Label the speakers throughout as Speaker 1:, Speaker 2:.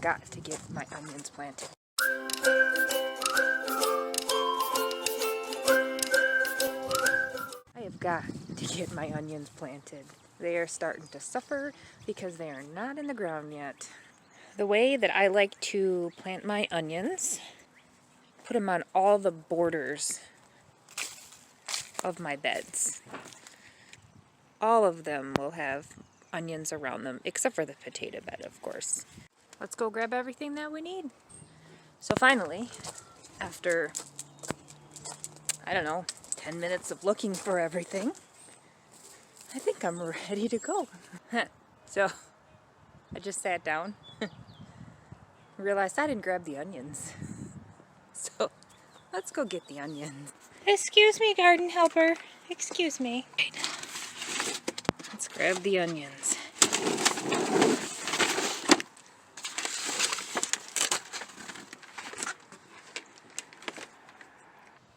Speaker 1: got to get my onions planted. I have got to get my onions planted. They are starting to suffer because they are not in the ground yet. The way that I like to plant my onions, put them on all the borders of my beds. All of them will have onions around them, except for the potato bed, of course. Let's go grab everything that we need. So finally, after, I don't know, 10 minutes of looking for everything, I think I'm ready to go. So I just sat down, realized I didn't grab the onions. So let's go get the onions. Excuse me, garden helper. Excuse me. Let's grab the onions.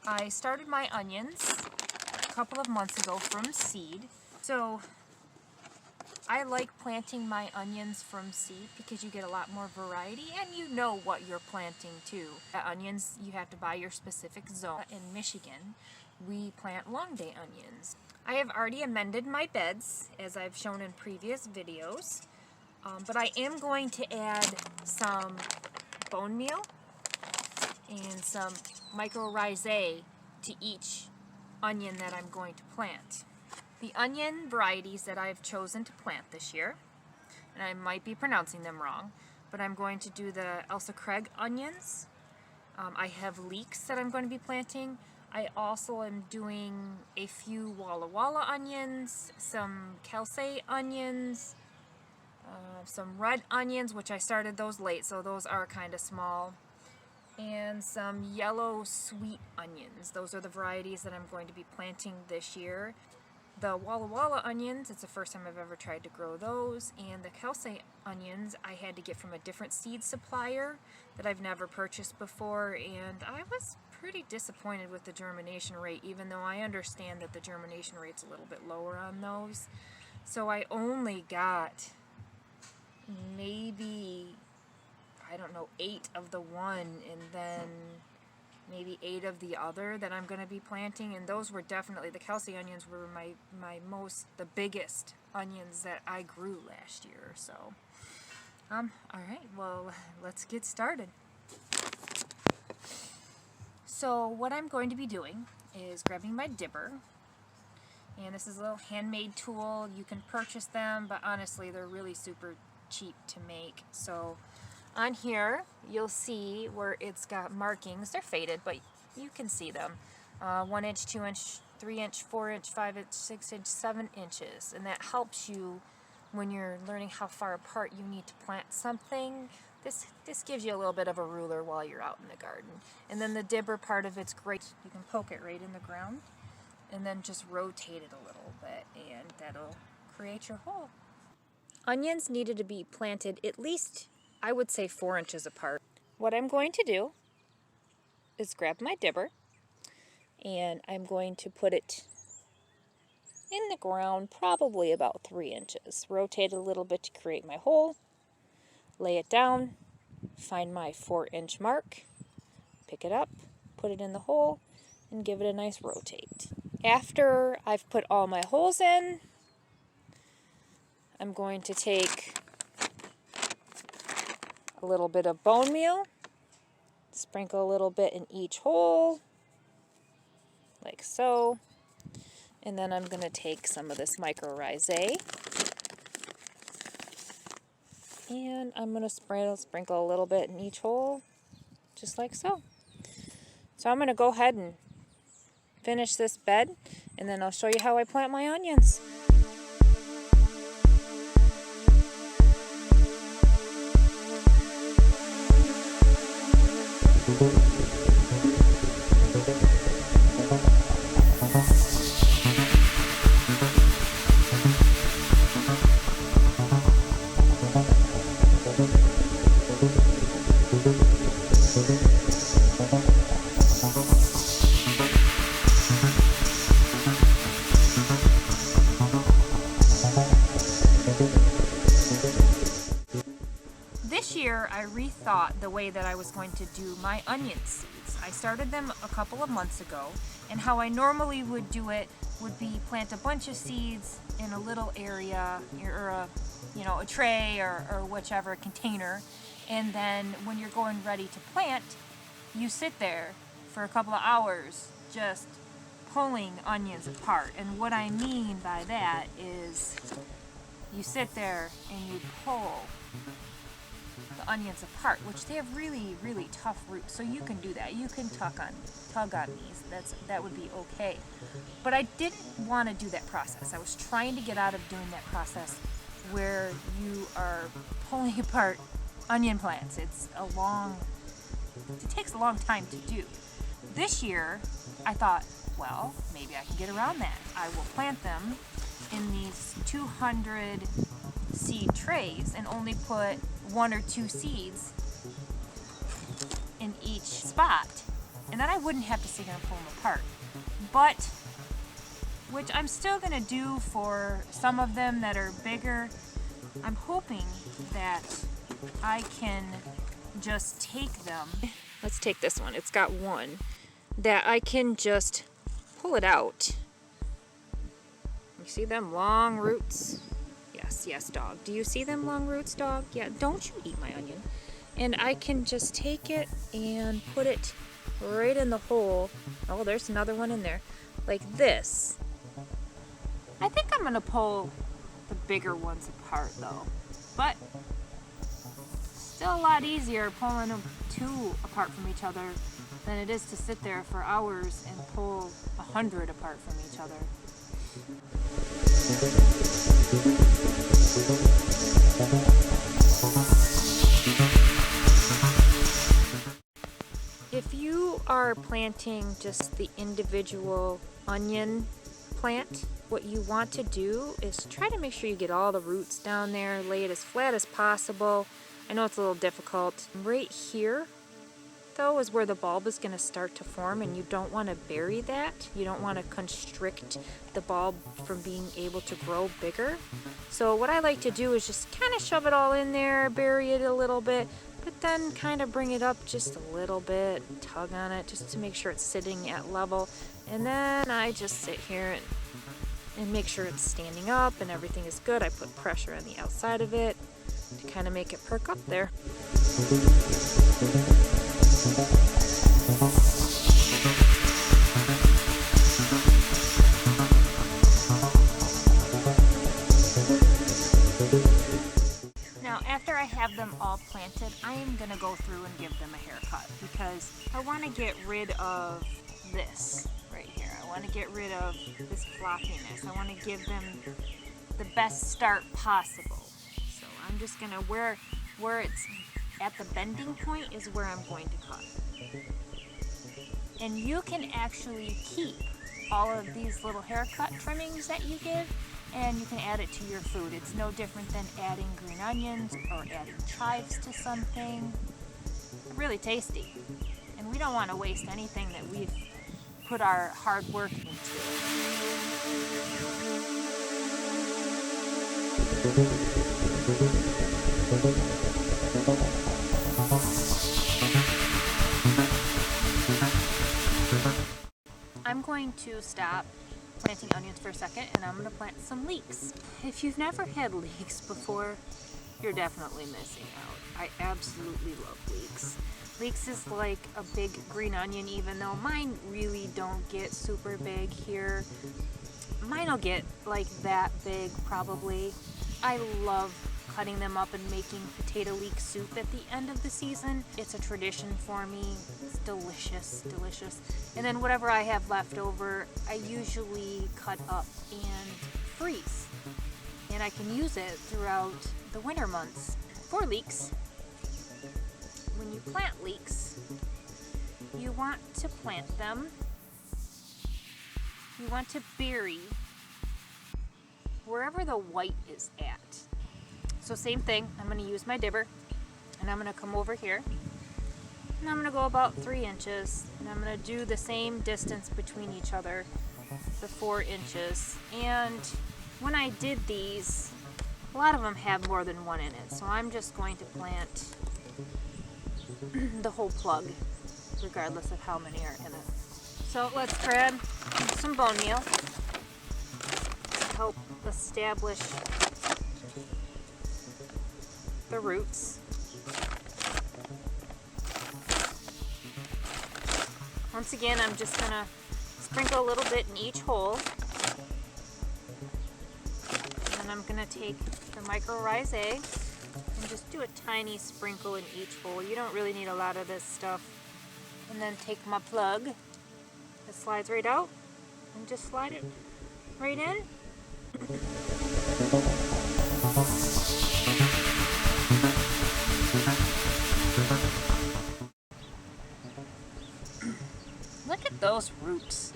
Speaker 1: I started my onions a couple of months ago from seed. So I like planting my onions from seed because you get a lot more variety and you know what you're planting too. Onions, you have to buy your specific zone. In Michigan, we plant long day onions. I have already amended my beds as I've shown in previous videos, but I am going to add some bone meal and some mycorrhizae to each onion that I'm going to plant. The onion varieties that I've chosen to plant this year, and I might be pronouncing them wrong, but I'm going to do the Elsa Craig onions. I have leeks that I'm going to be planting. I also am doing a few Walla Walla onions, some Kelsey onions, some red onions, which I started those late, so those are kind of small, and some yellow sweet onions. Those are the varieties that I'm going to be planting this year. The Walla Walla onions, it's the first time I've ever tried to grow those, and the Kelsey onions I had to get from a different seed supplier that I've never purchased before, and I was pretty disappointed with the germination rate, even though I understand that the germination rate's a little bit lower on those. So I only got maybe, I don't know, 8 of the one and then maybe 8 of the other that I'm going to be planting, and those were definitely, the Kelsey onions were the biggest onions that I grew last year. So alright, well, let's get started. So what I'm going to be doing is grabbing my dibber, and this is a little handmade tool. You can purchase them, but honestly they're really super cheap to make. So on here you'll see where it's got markings. They're faded, but you can see them. 1 inch, 2 inch, 3 inch, 4 inch, 5 inch, 6 inch, 7 inches, and that helps you when you're learning how far apart you need to plant something. This gives you a little bit of a ruler while you're out in the garden. And then the dibber part of it's great. You can poke it right in the ground and then just rotate it a little bit, and that'll create your hole. Onions needed to be planted at least, I would say, 4 inches apart. What I'm going to do is grab my dibber, and I'm going to put it in the ground probably about 3 inches. Rotate it a little bit to create my hole. Lay it down, find my 4-inch mark, pick it up, put it in the hole, and give it a nice rotate. After I've put all my holes in, I'm going to take a little bit of bone meal, sprinkle a little bit in each hole, like so, and then I'm going to take some of this mycorrhizae, and I'm going to sprinkle a little bit in each hole, just like so. So I'm going to go ahead and finish this bed, and then I'll show you how I plant my onions. This year I rethought the way that I was going to do my onion seeds. I started them a couple of months ago, and how I normally would do it would be plant a bunch of seeds in a little area, or a tray or whichever container, and then when you're going ready to plant, you sit there for a couple of hours just pulling onions apart. And what I mean by that is you sit there and you pull the onions apart, which they have really, really tough roots. So you can do that. You can tug on these. That would be okay. But I didn't want to do that process. I was trying to get out of doing that process where you are pulling apart onion plants. It takes a long time to do. This year, I thought, well, maybe I can get around that. I will plant them in these 200 seed trays and only put 1 or 2 seeds in each spot, and then I wouldn't have to sit here and pull them apart. But, which I'm still going to do for some of them that are bigger, I'm hoping that I can just take them. Let's take this one. It's got one that I can just pull it out. You see them long roots? Yes, dog. Do you see them long roots, dog? Yeah, don't you eat my onion. And I can just take it and put it right in the hole. Oh, there's another one in there. Like this. I think I'm going to pull the bigger ones apart, though. But still a lot easier pulling them 2 apart from each other than it is to sit there for hours and pull 100 apart from each other. If you are planting just the individual onion plant, what you want to do is try to make sure you get all the roots down there, lay it as flat as possible. I know it's a little difficult. Right here, though, is where the bulb is going to start to form, and you don't want to bury that. You don't want to constrict the bulb from being able to grow bigger. So what I like to do is just kind of shove it all in there, bury it a little bit, but then kind of bring it up just a little bit, tug on it just to make sure it's sitting at level. And then I just sit here and make sure it's standing up and everything is good. I put pressure on the outside of it to kind of make it perk up there. Now, after I have them all planted, I am going to go through and give them a haircut because I want to get rid of this right here. I want to get rid of this floppiness. I want to give them the best start possible. So I'm just going to, where it's at the bending point is where I'm going to cut. And you can actually keep all of these little haircut trimmings that you give, and you can add it to your food. It's no different than adding green onions or adding chives to something. Really tasty. And we don't want to waste anything that we've put our hard work into. I'm going to stop planting onions for a second, and I'm going to plant some leeks. If you've never had leeks before, you're definitely missing out. I absolutely love leeks. Leeks is like a big green onion, even though mine really don't get super big here. Mine will get like that big probably. I love cutting them up and making potato leek soup at the end of the season. It's a tradition for me. It's delicious, delicious. And then whatever I have left over, I usually cut up and freeze. And I can use it throughout the winter months. For leeks, when you plant leeks, you want to plant them, you want to bury wherever the white is at. So same thing, I'm going to use my dibber, and I'm going to come over here, and I'm going to go about 3 inches, and I'm going to do the same distance between each other, the 4 inches. And when I did these, a lot of them have more than 1 in it, so I'm just going to plant the whole plug, regardless of how many are in it. So let's grab some bone meal to help establish the roots. Once again, I'm just gonna sprinkle a little bit in each hole. And then I'm gonna take the micro-rise eggs and just do a tiny sprinkle in each hole. You don't really need a lot of this stuff. And then take my plug that slides right out and just slide it right in. Look at those roots.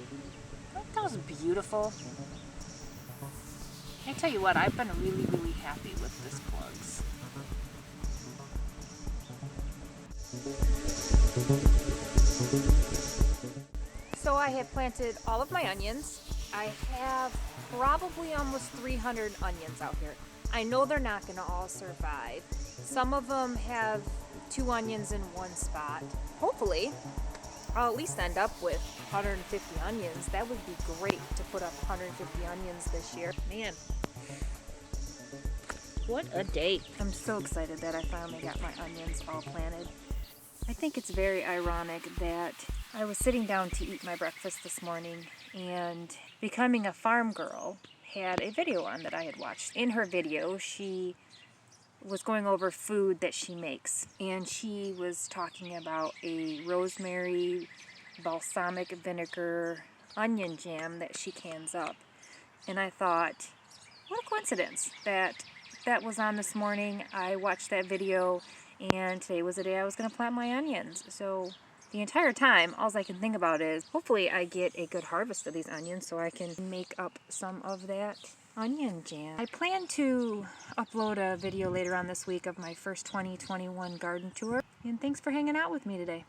Speaker 1: Aren't those beautiful? I tell you what, I've been really, really happy with this plugs. So I have planted all of my onions. I have probably almost 300 onions out here. I know they're not going to all survive. Some of them have 2 onions in one spot. Hopefully, I'll at least end up with 150 onions. That would be great to put up 150 onions this year. Man, what a day. I'm so excited that I finally got my onions all planted. I think it's very ironic that I was sitting down to eat my breakfast this morning and Becoming a Farm Girl had a video on that I had watched. In her video, she was going over food that she makes, and she was talking about a rosemary balsamic vinegar onion jam that she cans up. And I thought, what a coincidence that that was on this morning. I watched that video, and today was the day I was going to plant my onions. So the entire time, all I can think about is hopefully I get a good harvest of these onions so I can make up some of that onion jam. I plan to upload a video later on this week of my first 2021 garden tour, and thanks for hanging out with me today.